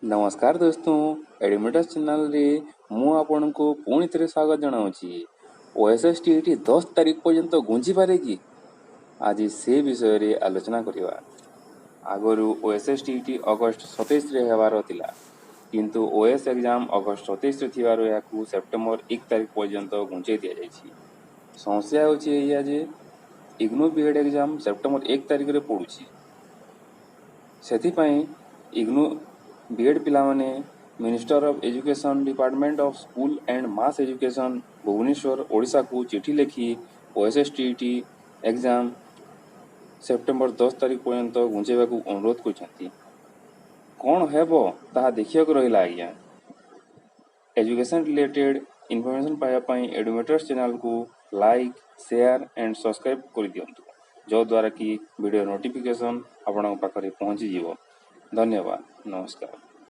नमस्कार दोस्तों, एडमिटस चैनल रे मु आपनको पुणी थे स्वागत जनाऊँगी। ओएसएस टीईटी 10 तारिख पर्यंत घुंची पारे कि आज से विषय रे आलोचना करवा। आगरू ओएसएस टीईटी अगस्ट 27 रे हेबार थिला, किंतु ओएस एग्जाम अगस्ट 27 रे थिबारु याकू सेप्टेम्बर 1 तारिख पर्यंत घुंचै दिया जायछि। समस्या होछि एया जे इग्नू बीएड एग्जाम सेप्टेम्बर 1 तारिख रे पडुछि। सेथिपाई इग्नू बीएड पिला माने minister of education department of school and mass education Bhubaneswar Odisha को चिठी लिखि ओएसएस टीईटी एग्जाम सेप्टेम्बर 10 तारिख पर्यंत घुंचेबा को अनुरोध करछंती। कौन हेबो ताहा देखिया को रहिला आज्ञा। एजुकेशन रिलेटेड इन्फॉर्मेशन पाया पाई एडुमेटर्स चैनल को लाइक शेयर एंड सब्सक्राइब कर दियंतु, जो द्वारा कि वीडियो नोटिफिकेशन आपन पाखरे पहुंची जीवो। धन्यवाद, नमस्कार।